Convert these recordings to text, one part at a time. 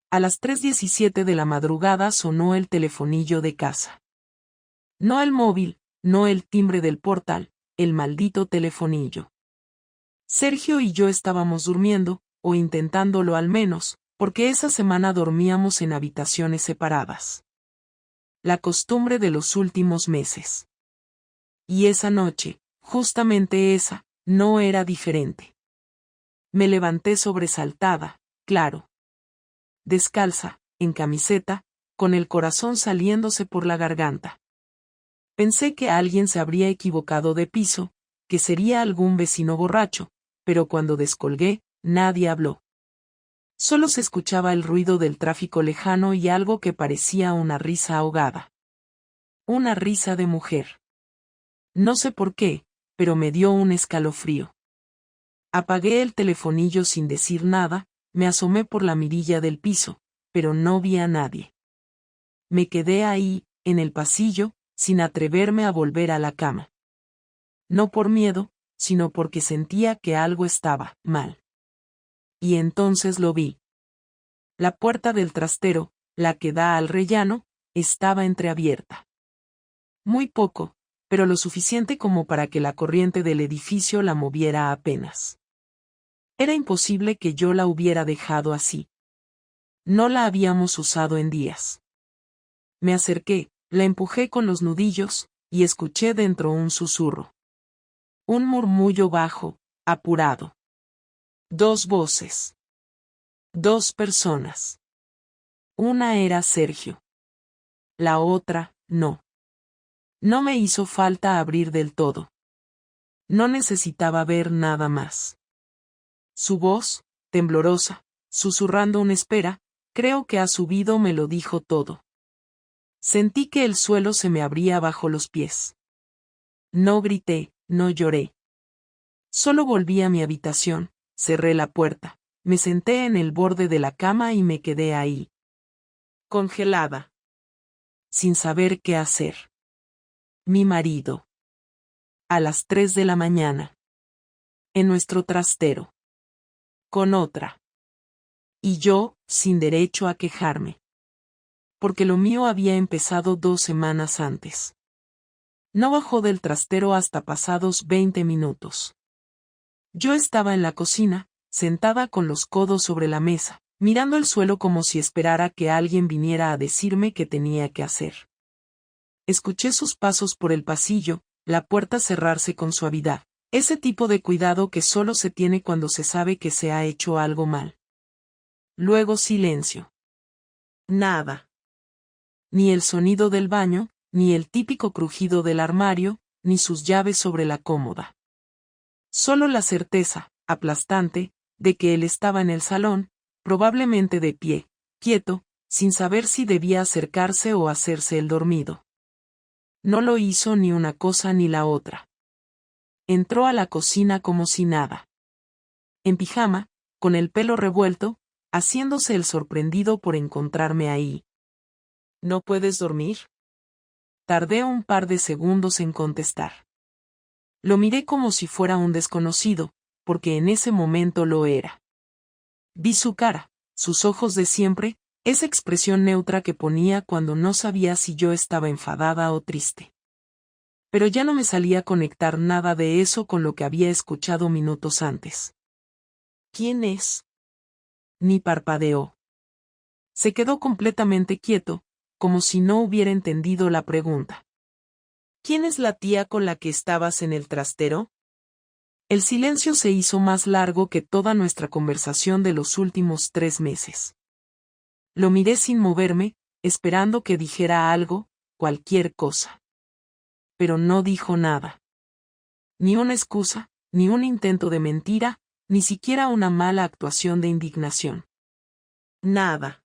A las 3:17 de la madrugada sonó el telefonillo de casa. No el móvil, no el timbre del portal, el maldito telefonillo. Sergio y yo estábamos durmiendo, o intentándolo al menos, porque esa semana dormíamos en habitaciones separadas. La costumbre de los últimos meses. Y esa noche, justamente esa, no era diferente. Me levanté sobresaltada, claro. Descalza, en camiseta, con el corazón saliéndose por la garganta. Pensé que alguien se habría equivocado de piso, que sería algún vecino borracho, pero cuando descolgué, nadie habló. Solo se escuchaba el ruido del tráfico lejano y algo que parecía una risa ahogada. Una risa de mujer. No sé por qué, pero me dio un escalofrío. Apagué el telefonillo sin decir nada, me asomé por la mirilla del piso, pero no vi a nadie. Me quedé ahí, en el pasillo, sin atreverme a volver a la cama. No por miedo, sino porque sentía que algo estaba mal. Y entonces lo vi. La puerta del trastero, la que da al rellano, estaba entreabierta. Muy poco, pero lo suficiente como para que la corriente del edificio la moviera apenas. Era imposible que yo la hubiera dejado así. No la habíamos usado en días. Me acerqué, la empujé con los nudillos, y escuché dentro un susurro. Un murmullo bajo, apurado. 2 voces. 2 personas. Una era Sergio. La otra, no. No me hizo falta abrir del todo. No necesitaba ver nada más. Su voz, temblorosa, susurrando una espera, creo que ha subido, me lo dijo todo. Sentí que el suelo se me abría bajo los pies. No grité, no lloré. Solo volví a mi habitación, cerré la puerta, me senté en el borde de la cama y me quedé ahí. Congelada. Sin saber qué hacer. Mi marido. A las 3 de la mañana. En nuestro trastero. Con otra. Y yo, sin derecho a quejarme. Porque lo mío había empezado 2 semanas antes. No bajó del trastero hasta pasados 20 minutos. Yo estaba en la cocina, sentada con los codos sobre la mesa, mirando el suelo como si esperara que alguien viniera a decirme qué tenía que hacer. Escuché sus pasos por el pasillo, la puerta cerrarse con suavidad, ese tipo de cuidado que solo se tiene cuando se sabe que se ha hecho algo mal. Luego silencio. Nada. Ni el sonido del baño, ni el típico crujido del armario, ni sus llaves sobre la cómoda. Solo la certeza, aplastante, de que él estaba en el salón, probablemente de pie, quieto, sin saber si debía acercarse o hacerse el dormido. No lo hizo ni una cosa ni la otra. Entró a la cocina como si nada. En pijama, con el pelo revuelto, haciéndose el sorprendido por encontrarme ahí. ¿No puedes dormir? Tardé un par de segundos en contestar. Lo miré como si fuera un desconocido, porque en ese momento lo era. Vi su cara, sus ojos de siempre, esa expresión neutra que ponía cuando no sabía si yo estaba enfadada o triste. Pero ya no me salía a conectar nada de eso con lo que había escuchado minutos antes. ¿Quién es? Ni parpadeó. Se quedó completamente quieto, como si no hubiera entendido la pregunta. ¿Quién es la tía con la que estabas en el trastero? El silencio se hizo más largo que toda nuestra conversación de los últimos 3 meses. Lo miré sin moverme, esperando que dijera algo, cualquier cosa. Pero no dijo nada. Ni una excusa, ni un intento de mentira, ni siquiera una mala actuación de indignación. Nada.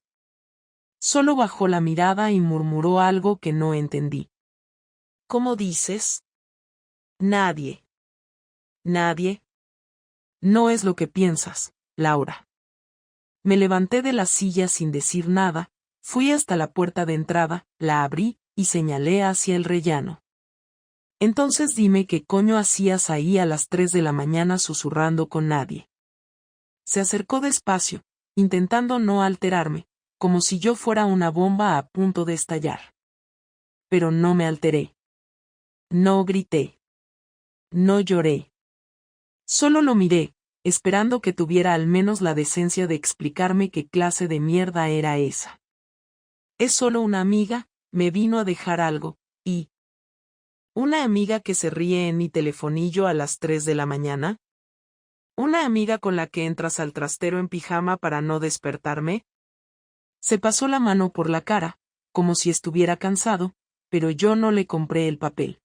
Solo bajó la mirada y murmuró algo que no entendí. ¿Cómo dices? Nadie. ¿Nadie? No es lo que piensas, Laura. Me levanté de la silla sin decir nada, fui hasta la puerta de entrada, la abrí, y señalé hacia el rellano. Entonces dime qué coño hacías ahí a las 3 de la mañana susurrando con nadie. Se acercó despacio, intentando no alterarme, como si yo fuera una bomba a punto de estallar. Pero no me alteré. No grité. No lloré. Solo lo miré, esperando que tuviera al menos la decencia de explicarme qué clase de mierda era esa. Es solo una amiga, me vino a dejar algo, y... ¿Una amiga que se ríe en mi telefonillo a las 3 de la mañana? ¿Una amiga con la que entras al trastero en pijama para no despertarme? Se pasó la mano por la cara, como si estuviera cansado, pero yo no le compré el papel.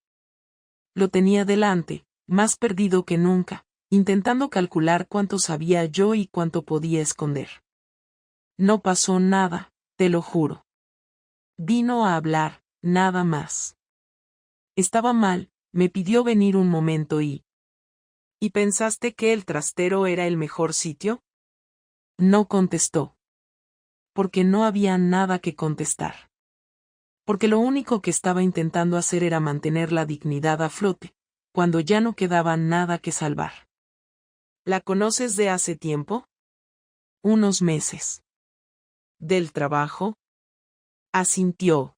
Lo tenía delante, más perdido que nunca, intentando calcular cuánto sabía yo y cuánto podía esconder. No pasó nada, te lo juro. Vino a hablar, nada más. Estaba mal, me pidió venir un momento y... ¿Y pensaste que el trastero era el mejor sitio? No contestó. Porque no había nada que contestar. Porque lo único que estaba intentando hacer era mantener la dignidad a flote, cuando ya no quedaba nada que salvar. ¿La conoces de hace tiempo? Unos meses. ¿Del trabajo? Asintió.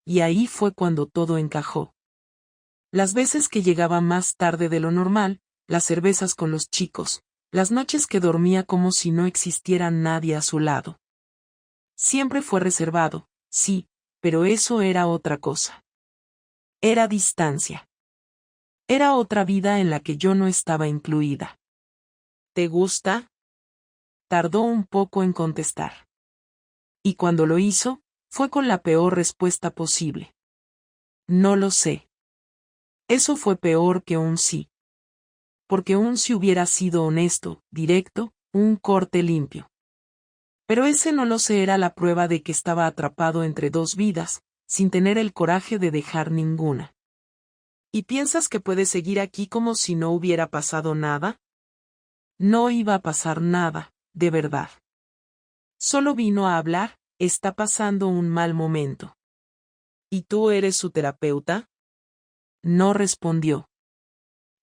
Y ahí fue cuando todo encajó. Las veces que llegaba más tarde de lo normal, las cervezas con los chicos, las noches que dormía como si no existiera nadie a su lado. Siempre fue reservado, sí, pero eso era otra cosa. Era distancia. Era otra vida en la que yo no estaba incluida. ¿Te gusta? Tardó un poco en contestar. Y cuando lo hizo, fue con la peor respuesta posible. No lo sé. Eso fue peor que un sí. Porque un sí hubiera sido honesto, directo, un corte limpio. Pero ese no lo sé era la prueba de que estaba atrapado entre dos vidas, sin tener el coraje de dejar ninguna. ¿Y piensas que puedes seguir aquí como si no hubiera pasado nada? No iba a pasar nada, de verdad. Solo vino a hablar, está pasando un mal momento. ¿Y tú eres su terapeuta? No respondió.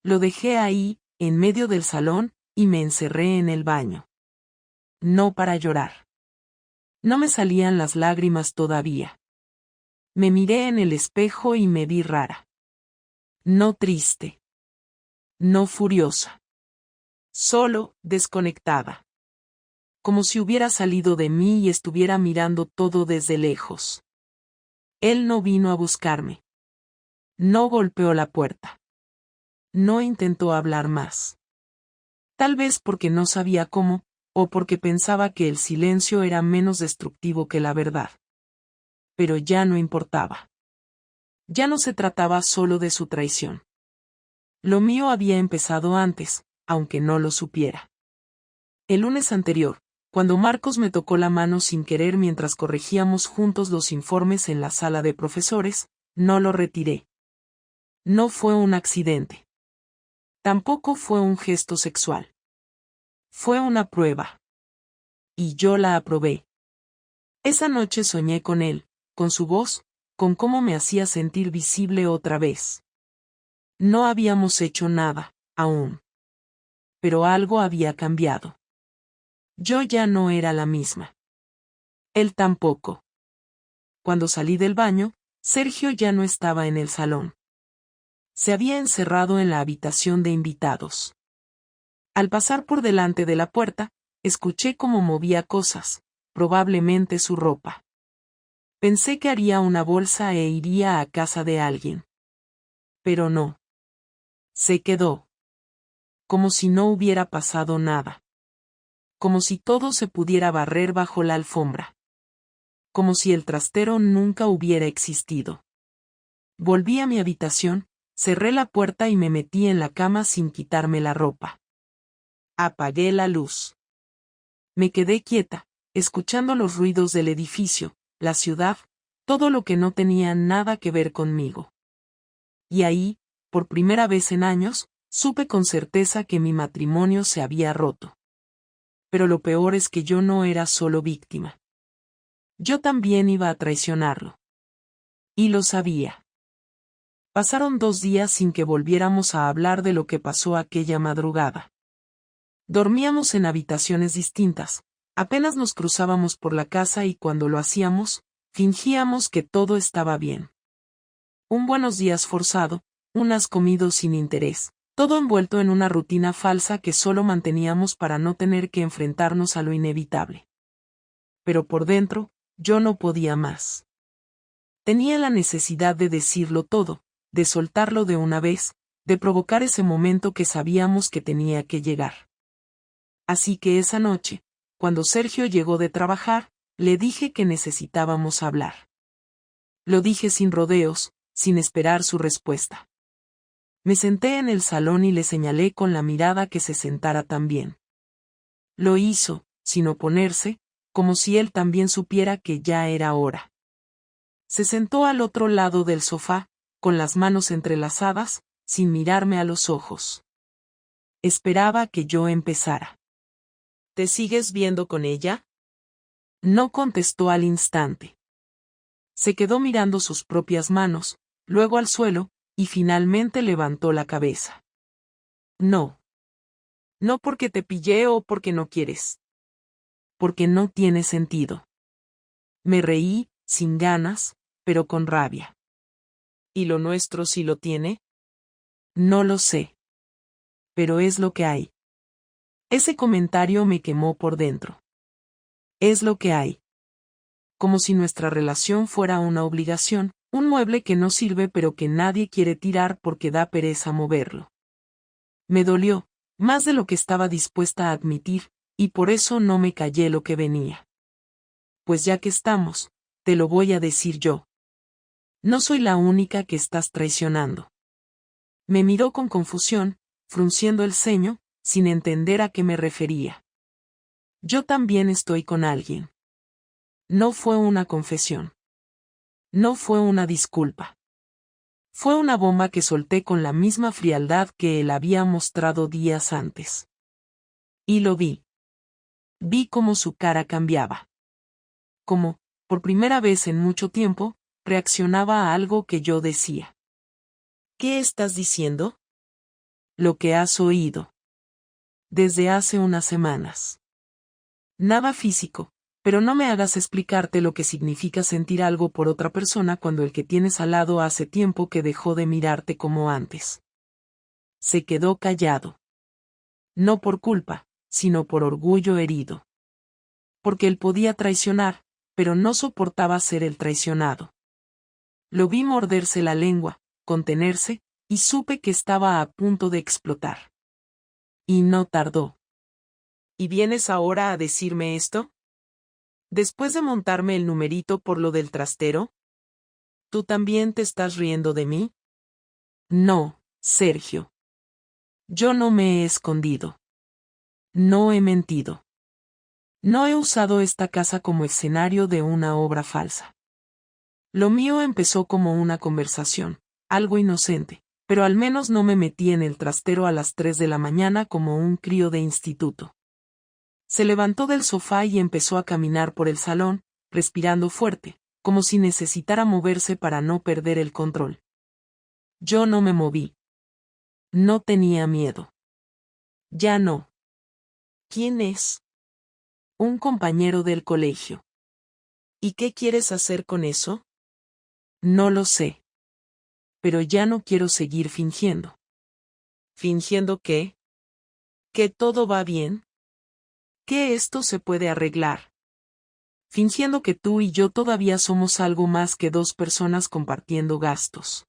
Lo dejé ahí, en medio del salón, y me encerré en el baño. No para llorar. No me salían las lágrimas todavía. Me miré en el espejo y me vi rara. No triste. No furiosa. Solo, desconectada. Como si hubiera salido de mí y estuviera mirando todo desde lejos. Él no vino a buscarme. No golpeó la puerta. No intentó hablar más. Tal vez porque no sabía cómo, o porque pensaba que el silencio era menos destructivo que la verdad. Pero ya no importaba. Ya no se trataba solo de su traición. Lo mío había empezado antes, aunque no lo supiera. El lunes anterior, cuando Marcos me tocó la mano sin querer mientras corregíamos juntos los informes en la sala de profesores, no lo retiré. No fue un accidente. Tampoco fue un gesto sexual. Fue una prueba. Y yo la aprobé. Esa noche soñé con él, con su voz, con cómo me hacía sentir visible otra vez. No habíamos hecho nada, aún. Pero algo había cambiado. Yo ya no era la misma. Él tampoco. Cuando salí del baño, Sergio ya no estaba en el salón. Se había encerrado en la habitación de invitados. Al pasar por delante de la puerta, escuché cómo movía cosas, probablemente su ropa. Pensé que haría una bolsa e iría a casa de alguien. Pero no. Se quedó. Como si no hubiera pasado nada. Como si todo se pudiera barrer bajo la alfombra. Como si el trastero nunca hubiera existido. Volví a mi habitación, cerré la puerta y me metí en la cama sin quitarme la ropa. Apagué la luz. Me quedé quieta, escuchando los ruidos del edificio, la ciudad, todo lo que no tenía nada que ver conmigo. Y ahí, por primera vez en años, supe con certeza que mi matrimonio se había roto. Pero lo peor es que yo no era solo víctima. Yo también iba a traicionarlo. Y lo sabía. Pasaron 2 días sin que volviéramos a hablar de lo que pasó aquella madrugada. Dormíamos en habitaciones distintas, Apenas nos cruzábamos por la casa y cuando lo hacíamos, fingíamos que todo estaba bien. Un buenos días forzado, un has comido sin interés, todo envuelto en una rutina falsa que solo manteníamos para no tener que enfrentarnos a lo inevitable. Pero por dentro, yo no podía más. Tenía la necesidad de decirlo todo, de soltarlo de una vez, de provocar ese momento que sabíamos que tenía que llegar. Así que esa noche, cuando Sergio llegó de trabajar, le dije que necesitábamos hablar. Lo dije sin rodeos, sin esperar su respuesta. Me senté en el salón y le señalé con la mirada que se sentara también. Lo hizo, sin oponerse, como si él también supiera que ya era hora. Se sentó al otro lado del sofá, con las manos entrelazadas, sin mirarme a los ojos. Esperaba que yo empezara. ¿Te sigues viendo con ella? No contestó al instante. Se quedó mirando sus propias manos, luego al suelo, y finalmente levantó la cabeza. No. No porque te pillé o porque no quieres. Porque no tiene sentido. Me reí, sin ganas, pero con rabia. ¿Y lo nuestro sí lo tiene? No lo sé. Pero es lo que hay. Ese comentario me quemó por dentro. Es lo que hay. Como si nuestra relación fuera una obligación, un mueble que no sirve pero que nadie quiere tirar porque da pereza moverlo. Me dolió, más de lo que estaba dispuesta a admitir, y por eso no me callé lo que venía. Pues ya que estamos, te lo voy a decir yo. No soy la única que estás traicionando. Me miró con confusión, frunciendo el ceño, sin entender a qué me refería. Yo también estoy con alguien. No fue una confesión. No fue una disculpa. Fue una bomba que solté con la misma frialdad que él había mostrado días antes. Y lo vi. Vi cómo su cara cambiaba. Cómo, por primera vez en mucho tiempo, reaccionaba a algo que yo decía. ¿Qué estás diciendo? Lo que has oído. Desde hace unas semanas. Nada físico, pero no me hagas explicarte lo que significa sentir algo por otra persona cuando el que tienes al lado hace tiempo que dejó de mirarte como antes. Se quedó callado. No por culpa, sino por orgullo herido. Porque él podía traicionar, pero no soportaba ser el traicionado. Lo vi morderse la lengua, contenerse, y supe que estaba a punto de explotar. Y no tardó. ¿Y vienes ahora a decirme esto? ¿Después de montarme el numerito por lo del trastero? ¿Tú también te estás riendo de mí? No, Sergio. Yo no me he escondido. No he mentido. No he usado esta casa como escenario de una obra falsa. Lo mío empezó como una conversación, algo inocente, pero al menos no me metí en el trastero a las 3 de la mañana como un crío de instituto. Se levantó del sofá y empezó a caminar por el salón, respirando fuerte, como si necesitara moverse para no perder el control. Yo no me moví. No tenía miedo. Ya no. ¿Quién es? Un compañero del colegio. ¿Y qué quieres hacer con eso? No lo sé. Pero ya no quiero seguir fingiendo. ¿Fingiendo qué? ¿Que todo va bien? ¿Que esto se puede arreglar? Fingiendo que tú y yo todavía somos algo más que dos personas compartiendo gastos.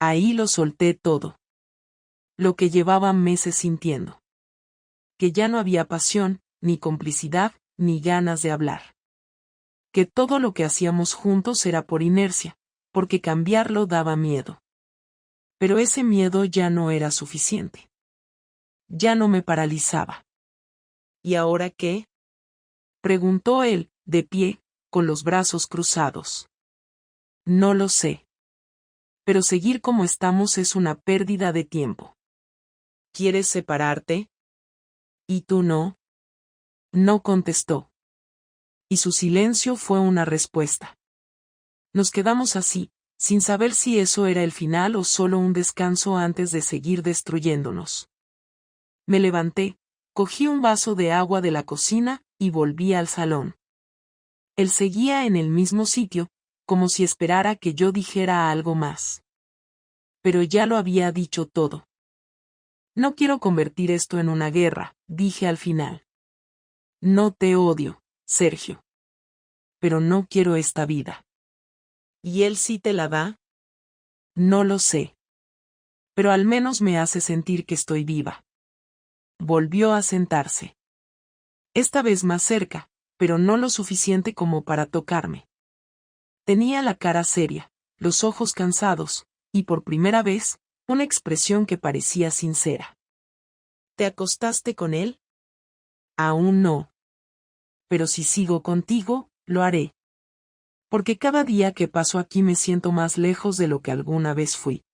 Ahí lo solté todo. Lo que llevaba meses sintiendo. Que ya no había pasión, ni complicidad, ni ganas de hablar. Que todo lo que hacíamos juntos era por inercia, porque cambiarlo daba miedo. Pero ese miedo ya no era suficiente. Ya no me paralizaba. ¿Y ahora qué? Preguntó él, de pie, con los brazos cruzados. No lo sé. Pero seguir como estamos es una pérdida de tiempo. ¿Quieres separarte? ¿Y tú no? No contestó. Y su silencio fue una respuesta. Nos quedamos así, sin saber si eso era el final o solo un descanso antes de seguir destruyéndonos. Me levanté, cogí un vaso de agua de la cocina, y volví al salón. Él seguía en el mismo sitio, como si esperara que yo dijera algo más. Pero ya lo había dicho todo. No quiero convertir esto en una guerra, dije al final. No te odio, Sergio. Pero no quiero esta vida. ¿Y él sí te la da? No lo sé. Pero al menos me hace sentir que estoy viva. Volvió a sentarse. Esta vez más cerca, pero no lo suficiente como para tocarme. Tenía la cara seria, los ojos cansados, y por primera vez, una expresión que parecía sincera. ¿Te acostaste con él? Aún no. Pero si sigo contigo, lo haré. Porque cada día que paso aquí me siento más lejos de lo que alguna vez fui.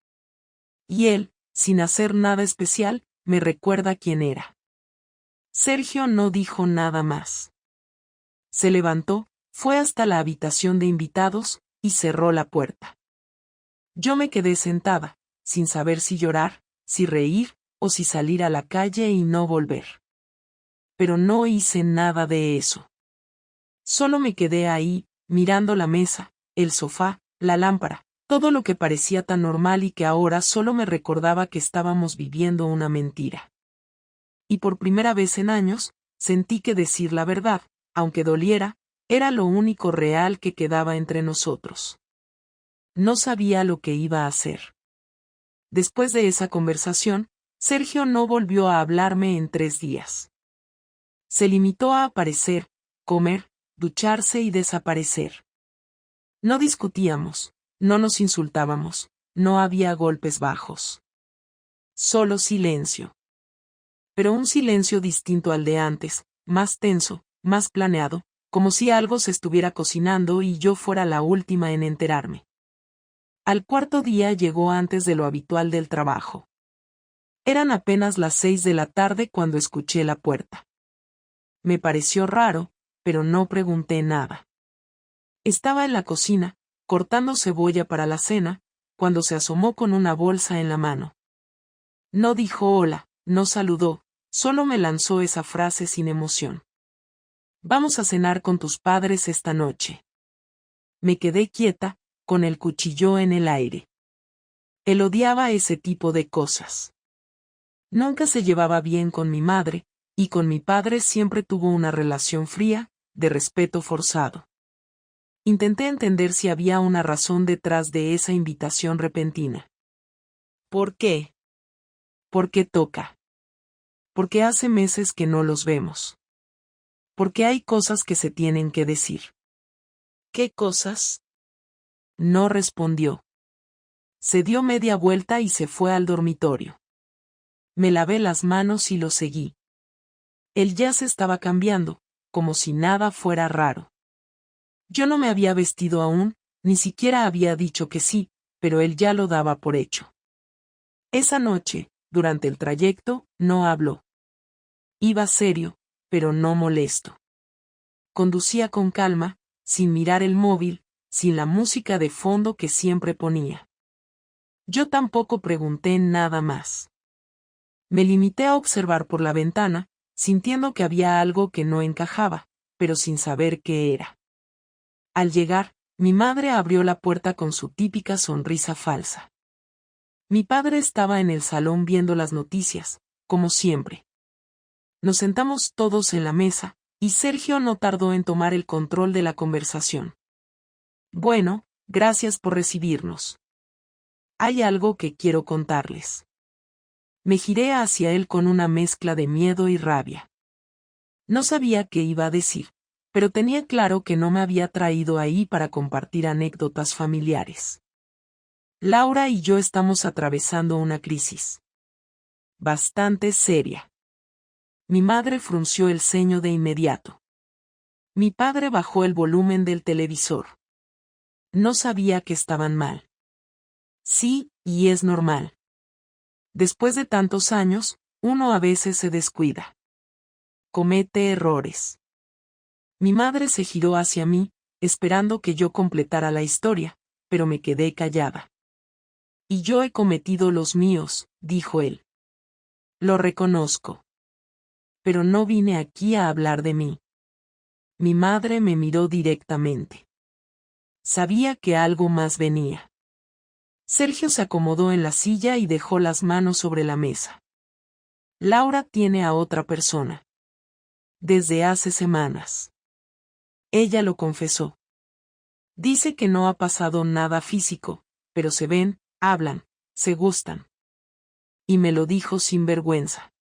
Y él, sin hacer nada especial, me recuerda quién era. Sergio no dijo nada más. Se levantó, fue hasta la habitación de invitados, y cerró la puerta. Yo me quedé sentada, sin saber si llorar, si reír, o si salir a la calle y no volver. Pero no hice nada de eso. Solo me quedé ahí, mirando la mesa, el sofá, la lámpara, todo lo que parecía tan normal y que ahora solo me recordaba que estábamos viviendo una mentira. Y por primera vez en años, sentí que decir la verdad, aunque doliera, era lo único real que quedaba entre nosotros. No sabía lo que iba a hacer. Después de esa conversación, Sergio no volvió a hablarme en 3 días. Se limitó a aparecer, comer, ducharse y desaparecer. No discutíamos, no nos insultábamos, no había golpes bajos. Solo silencio. Pero un silencio distinto al de antes, más tenso, más planeado, como si algo se estuviera cocinando y yo fuera la última en enterarme. Al 4.º día llegó antes de lo habitual del trabajo. Eran apenas las 6 de la tarde cuando escuché la puerta. Me pareció raro, pero no pregunté nada. Estaba en la cocina, cortando cebolla para la cena, cuando se asomó con una bolsa en la mano. No dijo hola, no saludó, solo me lanzó esa frase sin emoción. Vamos a cenar con tus padres esta noche. Me quedé quieta, con el cuchillo en el aire. Él odiaba ese tipo de cosas. Nunca se llevaba bien con mi madre, y con mi padre siempre tuvo una relación fría, de respeto forzado. Intenté entender si había una razón detrás de esa invitación repentina. ¿Por qué? Porque toca. Porque hace meses que no los vemos. Porque hay cosas que se tienen que decir. ¿Qué cosas? No respondió. Se dio media vuelta y se fue al dormitorio. Me lavé las manos y lo seguí. Él ya se estaba cambiando, como si nada fuera raro. Yo no me había vestido aún, ni siquiera había dicho que sí, pero él ya lo daba por hecho. Esa noche, durante el trayecto, no habló. Iba serio, pero no molesto. Conducía con calma, sin mirar el móvil, sin la música de fondo que siempre ponía. Yo tampoco pregunté nada más. Me limité a observar por la ventana, sintiendo que había algo que no encajaba, pero sin saber qué era. Al llegar, mi madre abrió la puerta con su típica sonrisa falsa. Mi padre estaba en el salón viendo las noticias, como siempre. Nos sentamos todos en la mesa, y Sergio no tardó en tomar el control de la conversación. Bueno, gracias por recibirnos. Hay algo que quiero contarles. Me giré hacia él con una mezcla de miedo y rabia. No sabía qué iba a decir, pero tenía claro que no me había traído ahí para compartir anécdotas familiares. Laura y yo estamos atravesando una crisis bastante seria. Mi madre frunció el ceño de inmediato. Mi padre bajó el volumen del televisor. No sabía que estaban mal. Sí, y es normal. Después de tantos años, uno a veces se descuida. Comete errores. Mi madre se giró hacia mí, esperando que yo completara la historia, pero me quedé callada. Y yo he cometido los míos, dijo él. Lo reconozco. Pero no vine aquí a hablar de mí. Mi madre me miró directamente. Sabía que algo más venía. Sergio se acomodó en la silla y dejó las manos sobre la mesa. Laura tiene a otra persona. Desde hace semanas. Ella lo confesó. Dice que no ha pasado nada físico, pero se ven, hablan, se gustan. Y me lo dijo sin vergüenza.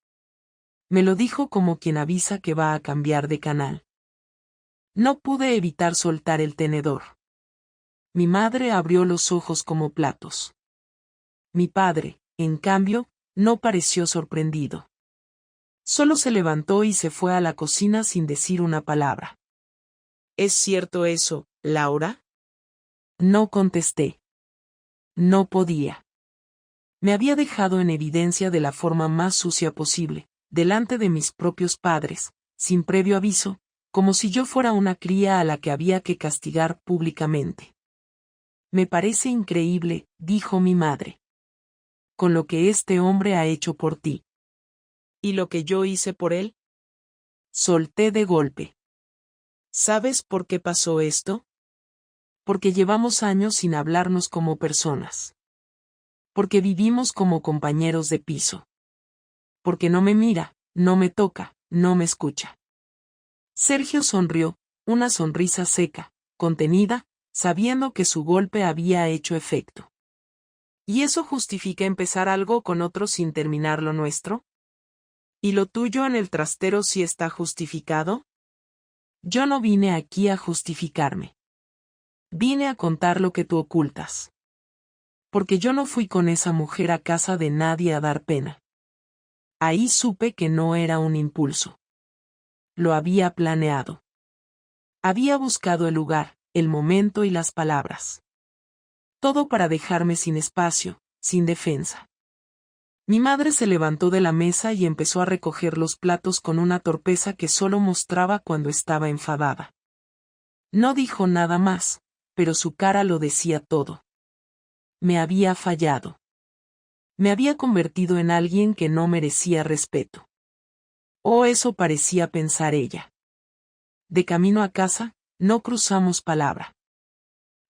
Me lo dijo como quien avisa que va a cambiar de canal. No pude evitar soltar el tenedor. Mi madre abrió los ojos como platos. Mi padre, en cambio, no pareció sorprendido. Solo se levantó y se fue a la cocina sin decir una palabra. ¿Es cierto eso, Laura? No contesté. No podía. Me había dejado en evidencia de la forma más sucia posible, delante de mis propios padres, sin previo aviso, como si yo fuera una cría a la que había que castigar públicamente. Me parece increíble, dijo mi madre. Con lo que este hombre ha hecho por ti. ¿Y lo que yo hice por él? Solté de golpe. ¿Sabes por qué pasó esto? Porque llevamos años sin hablarnos como personas. Porque vivimos como compañeros de piso. Porque no me mira, no me toca, no me escucha. Sergio sonrió, una sonrisa seca, contenida, sabiendo que su golpe había hecho efecto. ¿Y eso justifica empezar algo con otro sin terminar lo nuestro? ¿Y lo tuyo en el trastero sí está justificado? Yo no vine aquí a justificarme. Vine a contar lo que tú ocultas. Porque yo no fui con esa mujer a casa de nadie a dar pena. Ahí supe que no era un impulso. Lo había planeado. Había buscado el lugar, el momento y las palabras. Todo para dejarme sin espacio, sin defensa. Mi madre se levantó de la mesa y empezó a recoger los platos con una torpeza que solo mostraba cuando estaba enfadada. No dijo nada más, pero su cara lo decía todo. Me había fallado. Me había convertido en alguien que no merecía respeto. O eso parecía pensar ella. De camino a casa, no cruzamos palabra.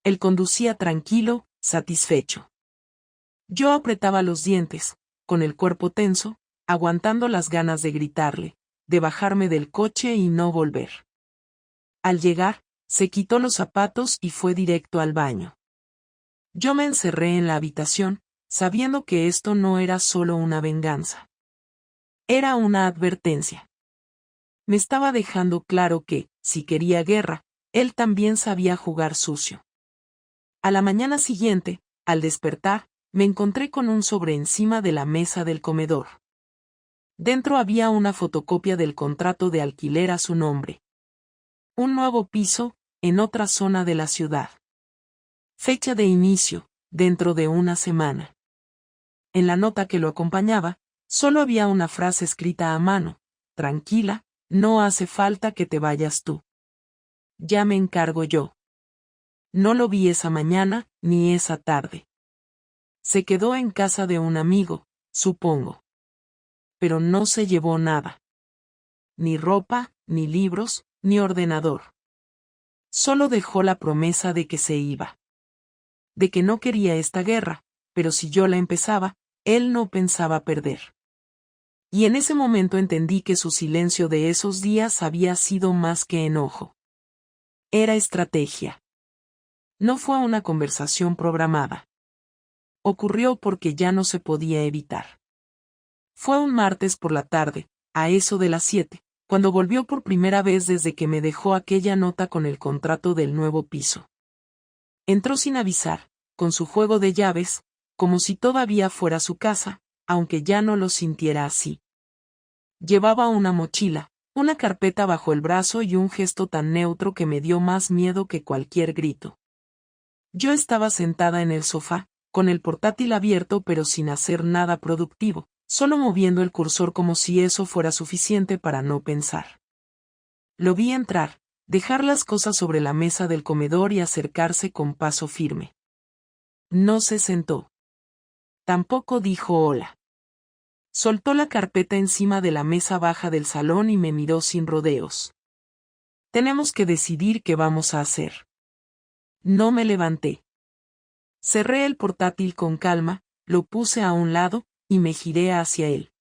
Él conducía tranquilo, satisfecho. Yo apretaba los dientes, con el cuerpo tenso, aguantando las ganas de gritarle, de bajarme del coche y no volver. Al llegar, se quitó los zapatos y fue directo al baño. Yo me encerré en la habitación, sabiendo que esto no era solo una venganza. Era una advertencia. Me estaba dejando claro que, si quería guerra, él también sabía jugar sucio. A la mañana siguiente, al despertar, me encontré con un sobre encima de la mesa del comedor. Dentro había una fotocopia del contrato de alquiler a su nombre. Un nuevo piso, en otra zona de la ciudad. Fecha de inicio, dentro de una semana. En la nota que lo acompañaba, solo había una frase escrita a mano: tranquila, no hace falta que te vayas tú. Ya me encargo yo. No lo vi esa mañana, ni esa tarde. Se quedó en casa de un amigo, supongo. Pero no se llevó nada. Ni ropa, ni libros, ni ordenador. Solo dejó la promesa de que se iba. De que no quería esta guerra, pero si yo la empezaba, él no pensaba perder. Y en ese momento entendí que su silencio de esos días había sido más que enojo. Era estrategia. No fue una conversación programada. Ocurrió porque ya no se podía evitar. Fue un martes por la tarde, a eso de las 7, cuando volvió por primera vez desde que me dejó aquella nota con el contrato del nuevo piso. Entró sin avisar, con su juego de llaves, como si todavía fuera su casa, aunque ya no lo sintiera así. Llevaba una mochila, una carpeta bajo el brazo y un gesto tan neutro que me dio más miedo que cualquier grito. Yo estaba sentada en el sofá, con el portátil abierto pero sin hacer nada productivo, solo moviendo el cursor como si eso fuera suficiente para no pensar. Lo vi entrar, dejar las cosas sobre la mesa del comedor y acercarse con paso firme. No se sentó. Tampoco dijo hola. Soltó la carpeta encima de la mesa baja del salón y me miró sin rodeos. Tenemos que decidir qué vamos a hacer. No me levanté. Cerré el portátil con calma, lo puse a un lado, y me giré hacia él.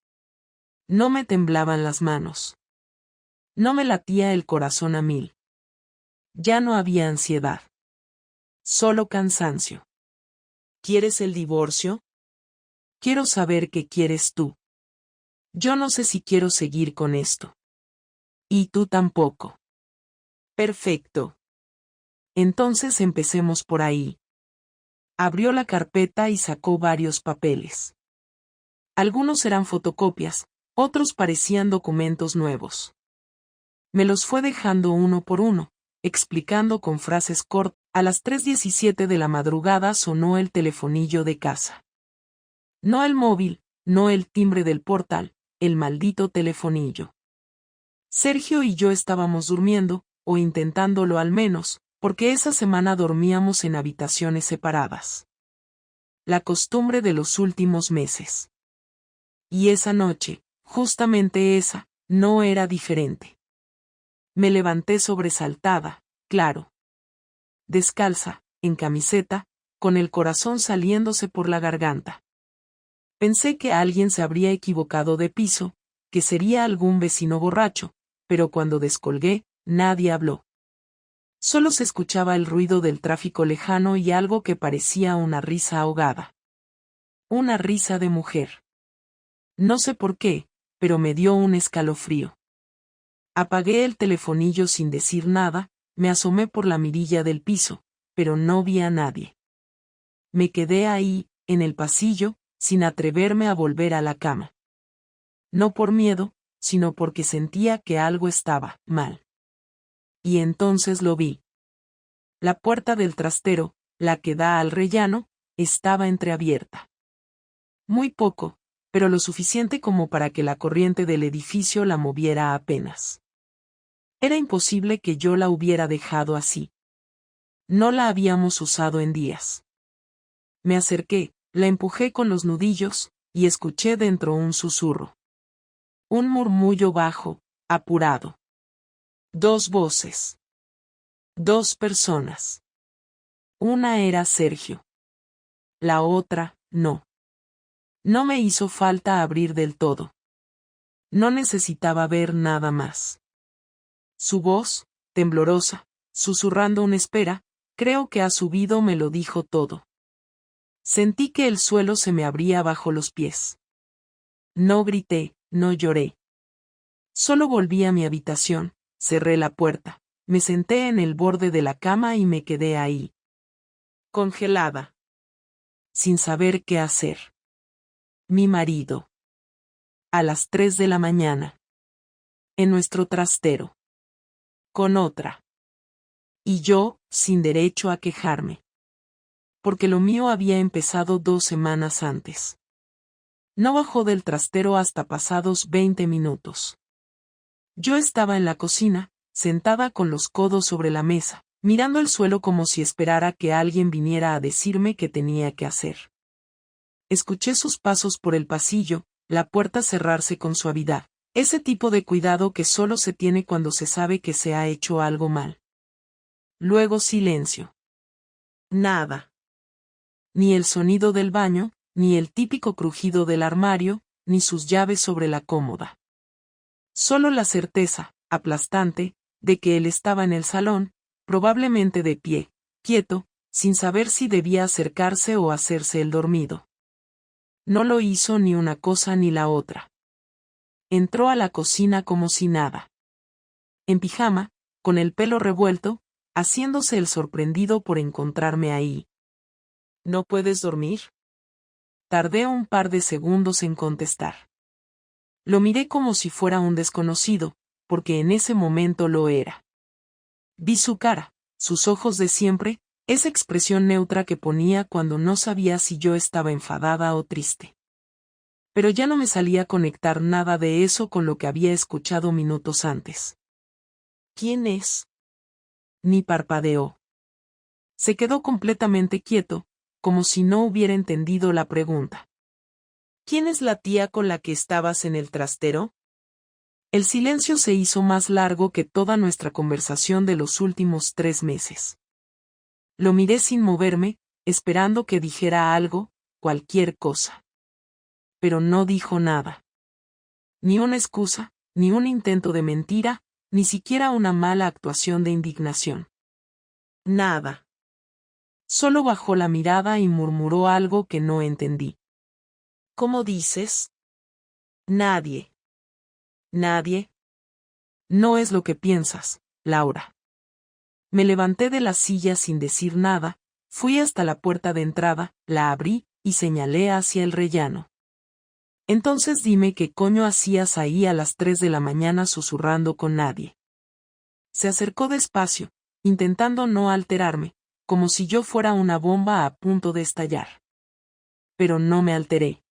No me temblaban las manos. No me latía el corazón a 1000. Ya no había ansiedad. Solo cansancio. ¿Quieres el divorcio? Quiero saber qué quieres tú. Yo no sé si quiero seguir con esto. Y tú tampoco. Perfecto. Entonces empecemos por ahí. Abrió la carpeta y sacó varios papeles. Algunos eran fotocopias, otros parecían documentos nuevos. Me los fue dejando uno por uno, explicando con frases cortas. A las 3:17 de la madrugada sonó el telefonillo de casa. No el móvil, no el timbre del portal, el maldito telefonillo. Sergio y yo estábamos durmiendo, o intentándolo al menos, porque esa semana dormíamos en habitaciones separadas. La costumbre de los últimos meses. Y esa noche, justamente esa, no era diferente. Me levanté sobresaltada, claro. Descalza, en camiseta, con el corazón saliéndose por la garganta. Pensé que alguien se habría equivocado de piso, que sería algún vecino borracho, pero cuando descolgué, nadie habló. Solo se escuchaba el ruido del tráfico lejano y algo que parecía una risa ahogada. Una risa de mujer. No sé por qué, pero me dio un escalofrío. Apagué el telefonillo sin decir nada, me asomé por la mirilla del piso, pero no vi a nadie. Me quedé ahí, en el pasillo, sin atreverme a volver a la cama. No por miedo, sino porque sentía que algo estaba mal. Y entonces lo vi. La puerta del trastero, la que da al rellano, estaba entreabierta. Muy poco, pero lo suficiente como para que la corriente del edificio la moviera apenas. Era imposible que yo la hubiera dejado así. No la habíamos usado en días. Me acerqué, la empujé con los nudillos, y escuché dentro un susurro. Un murmullo bajo, apurado. 2 voces. 2 personas. Una era Sergio. La otra, no. No me hizo falta abrir del todo. No necesitaba ver nada más. Su voz, temblorosa, susurrando una espera, creo que ha subido, me lo dijo todo. Sentí que el suelo se me abría bajo los pies. No grité, no lloré. Solo volví a mi habitación, cerré la puerta, me senté en el borde de la cama y me quedé ahí. Congelada. Sin saber qué hacer. Mi marido. A las 3 de la mañana. En nuestro trastero. Con otra. Y yo, sin derecho a quejarme. Porque lo mío había empezado 2 semanas antes. No bajó del trastero hasta pasados 20 minutos. Yo estaba en la cocina, sentada con los codos sobre la mesa, mirando el suelo como si esperara que alguien viniera a decirme qué tenía que hacer. Escuché sus pasos por el pasillo, la puerta cerrarse con suavidad, ese tipo de cuidado que solo se tiene cuando se sabe que se ha hecho algo mal. Luego silencio. Nada. Ni el sonido del baño, ni el típico crujido del armario, ni sus llaves sobre la cómoda. Solo la certeza, aplastante, de que él estaba en el salón, probablemente de pie, quieto, sin saber si debía acercarse o hacerse el dormido. No lo hizo ni una cosa ni la otra. Entró a la cocina como si nada. En pijama, con el pelo revuelto, haciéndose el sorprendido por encontrarme ahí. ¿No puedes dormir? Tardé un par de segundos en contestar. Lo miré como si fuera un desconocido, porque en ese momento lo era. Vi su cara, sus ojos de siempre, esa expresión neutra que ponía cuando no sabía si yo estaba enfadada o triste. Pero ya no me salía a conectar nada de eso con lo que había escuchado minutos antes. ¿Quién es? Ni parpadeó. Se quedó completamente quieto, como si no hubiera entendido la pregunta. ¿Quién es la tía con la que estabas en el trastero? El silencio se hizo más largo que toda nuestra conversación de los últimos 3 meses. Lo miré sin moverme, esperando que dijera algo, cualquier cosa. Pero no dijo nada. Ni una excusa, ni un intento de mentira, ni siquiera una mala actuación de indignación. Nada. Solo bajó la mirada y murmuró algo que no entendí. ¿Cómo dices? Nadie. Nadie. No es lo que piensas, Laura. Me levanté de la silla sin decir nada, fui hasta la puerta de entrada, la abrí, y señalé hacia el rellano. Entonces dime qué coño hacías ahí a las 3 de la mañana susurrando con nadie. Se acercó despacio, intentando no alterarme, como si yo fuera una bomba a punto de estallar. Pero no me alteré.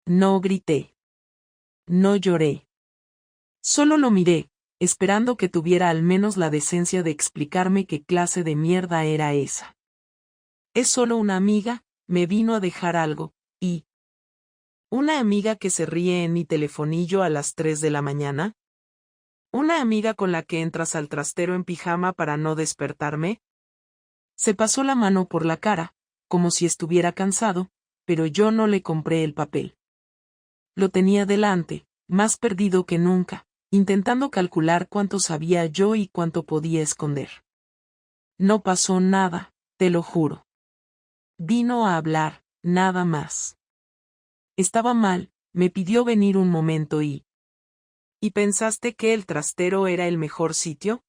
No grité. No lloré. Solo lo miré, esperando que tuviera al menos la decencia de explicarme qué clase de mierda era esa. Es solo una amiga, me vino a dejar algo, y... ¿Una amiga que se ríe en mi telefonillo a las 3 de la mañana? ¿Una amiga con la que entras al trastero en pijama para no despertarme? Se pasó la mano por la cara, como si estuviera cansado, pero yo no le compré el papel. Lo tenía delante, más perdido que nunca, intentando calcular cuánto sabía yo y cuánto podía esconder. No pasó nada, te lo juro. Vino a hablar, nada más. Estaba mal, me pidió venir un momento y... ¿Y pensaste que el trastero era el mejor sitio?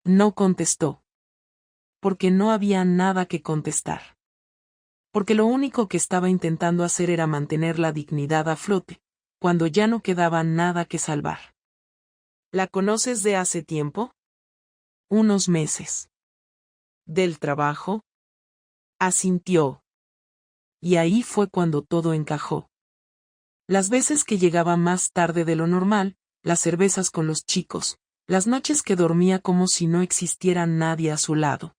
No contestó. Porque no había nada que contestar. Porque lo único que estaba intentando hacer era mantener la dignidad a flote, cuando ya no quedaba nada que salvar. ¿La conoces de hace tiempo? Unos meses. ¿Del trabajo? Asintió. Y ahí fue cuando todo encajó. Las veces que llegaba más tarde de lo normal, las cervezas con los chicos, las noches que dormía como si no existiera nadie a su lado.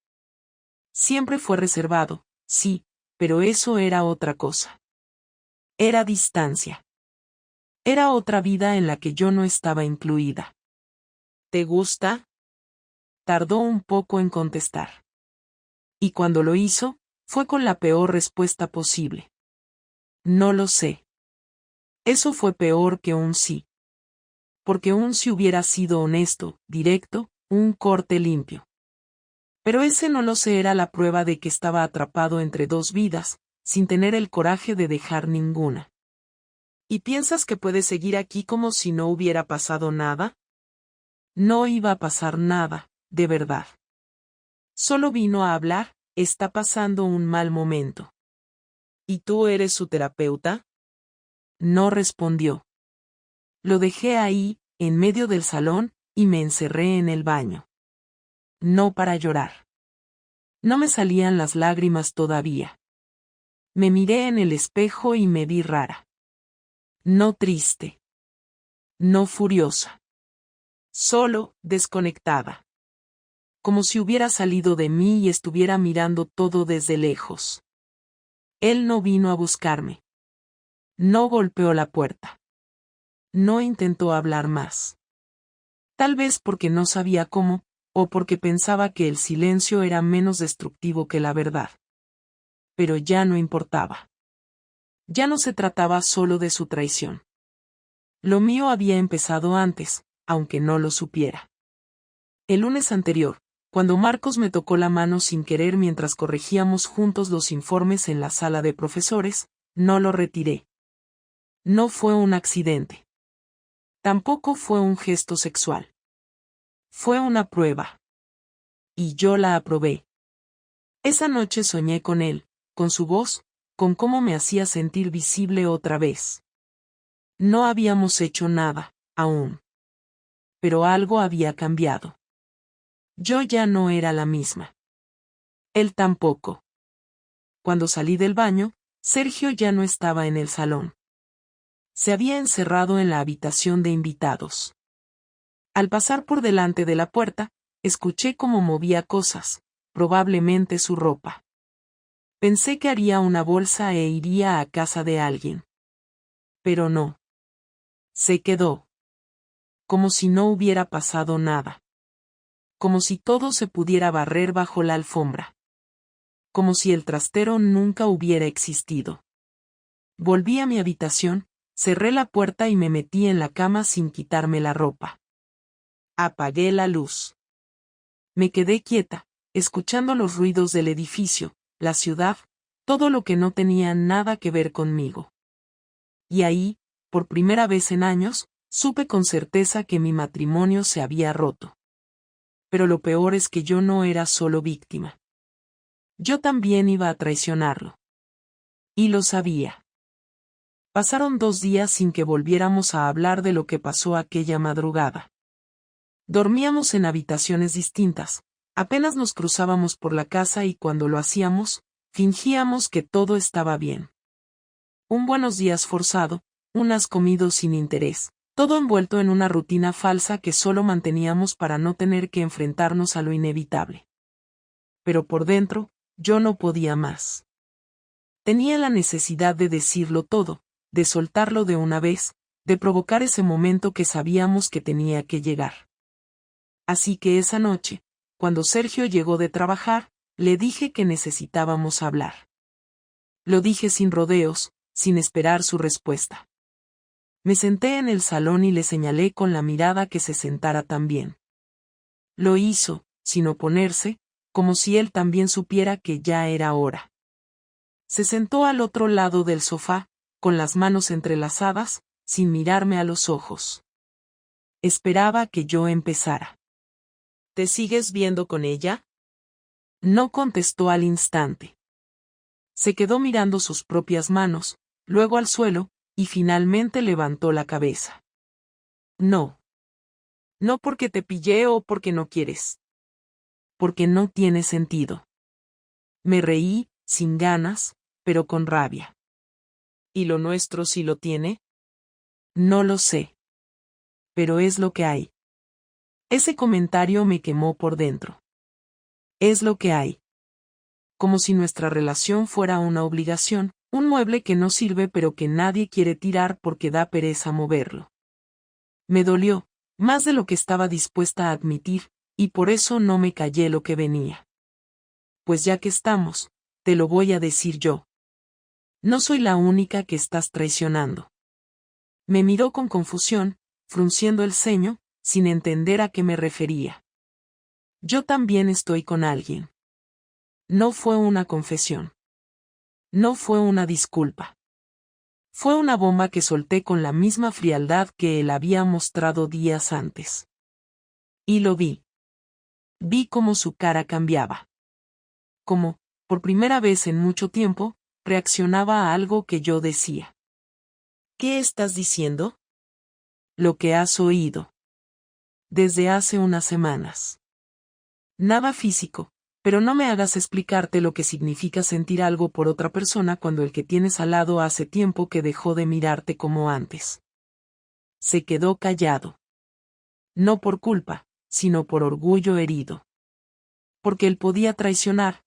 Siempre fue reservado, sí, pero eso era otra cosa. Era distancia. Era otra vida en la que yo no estaba incluida. ¿Te gusta? Tardó un poco en contestar. Y cuando lo hizo, fue con la peor respuesta posible. No lo sé. Eso fue peor que un sí. Porque un sí hubiera sido honesto, directo, un corte limpio. Pero ese no lo sé era la prueba de que estaba atrapado entre dos vidas, sin tener el coraje de dejar ninguna. ¿Y piensas que puedes seguir aquí como si no hubiera pasado nada? No iba a pasar nada, de verdad. Solo vino a hablar, está pasando un mal momento. ¿Y tú eres su terapeuta? No respondió. Lo dejé ahí, en medio del salón, y me encerré en el baño. No para llorar. No me salían las lágrimas todavía. Me miré en el espejo y me vi rara. No triste. No furiosa. Solo, desconectada. Como si hubiera salido de mí y estuviera mirando todo desde lejos. Él no vino a buscarme. No golpeó la puerta. No intentó hablar más. Tal vez porque no sabía cómo, o porque pensaba que el silencio era menos destructivo que la verdad. Pero ya no importaba. Ya no se trataba solo de su traición. Lo mío había empezado antes, aunque no lo supiera. El lunes anterior, cuando Marcos me tocó la mano sin querer mientras corregíamos juntos los informes en la sala de profesores, no lo retiré. No fue un accidente. Tampoco fue un gesto sexual. Fue una prueba. Y yo la aprobé. Esa noche soñé con él, con su voz, con cómo me hacía sentir visible otra vez. No habíamos hecho nada, aún. Pero algo había cambiado. Yo ya no era la misma. Él tampoco. Cuando salí del baño, Sergio ya no estaba en el salón. Se había encerrado en la habitación de invitados. Al pasar por delante de la puerta, escuché cómo movía cosas, probablemente su ropa. Pensé que haría una bolsa e iría a casa de alguien. Pero no. Se quedó. Como si no hubiera pasado nada. Como si todo se pudiera barrer bajo la alfombra. Como si el trastero nunca hubiera existido. Volví a mi habitación, cerré la puerta y me metí en la cama sin quitarme la ropa. Apagué la luz. Me quedé quieta, escuchando los ruidos del edificio, la ciudad, todo lo que no tenía nada que ver conmigo. Y ahí, por primera vez en años, supe con certeza que mi matrimonio se había roto. Pero lo peor es que yo no era solo víctima. Yo también iba a traicionarlo. Y lo sabía. Pasaron 2 días sin que volviéramos a hablar de lo que pasó aquella madrugada. Dormíamos en habitaciones distintas, apenas nos cruzábamos por la casa y cuando lo hacíamos, fingíamos que todo estaba bien. Un buenos días forzado, un has comido sin interés, todo envuelto en una rutina falsa que solo manteníamos para no tener que enfrentarnos a lo inevitable. Pero por dentro, yo no podía más. Tenía la necesidad de decirlo todo, de soltarlo de una vez, de provocar ese momento que sabíamos que tenía que llegar. Así que esa noche, cuando Sergio llegó de trabajar, le dije que necesitábamos hablar. Lo dije sin rodeos, sin esperar su respuesta. Me senté en el salón y le señalé con la mirada que se sentara también. Lo hizo, sin oponerse, como si él también supiera que ya era hora. Se sentó al otro lado del sofá, con las manos entrelazadas, sin mirarme a los ojos. Esperaba que yo empezara. ¿Te sigues viendo con ella? No contestó al instante. Se quedó mirando sus propias manos, luego al suelo, y finalmente levantó la cabeza. No. No porque te pillé o porque no quieres. Porque no tiene sentido. Me reí, sin ganas, pero con rabia. ¿Y lo nuestro sí lo tiene? No lo sé. Pero es lo que hay. Ese comentario me quemó por dentro. Es lo que hay. Como si nuestra relación fuera una obligación, un mueble que no sirve pero que nadie quiere tirar porque da pereza moverlo. Me dolió, más de lo que estaba dispuesta a admitir, y por eso no me callé lo que venía. Pues ya que estamos, te lo voy a decir yo. No soy la única que estás traicionando. Me miró con confusión, frunciendo el ceño, sin entender a qué me refería. Yo también estoy con alguien. No fue una confesión. No fue una disculpa. Fue una bomba que solté con la misma frialdad que él había mostrado días antes. Y lo vi. Vi cómo su cara cambiaba. Cómo, por primera vez en mucho tiempo, reaccionaba a algo que yo decía. ¿Qué estás diciendo? Lo que has oído. Desde hace unas semanas. Nada físico, pero no me hagas explicarte lo que significa sentir algo por otra persona cuando el que tienes al lado hace tiempo que dejó de mirarte como antes. Se quedó callado. No por culpa, sino por orgullo herido. Porque él podía traicionar,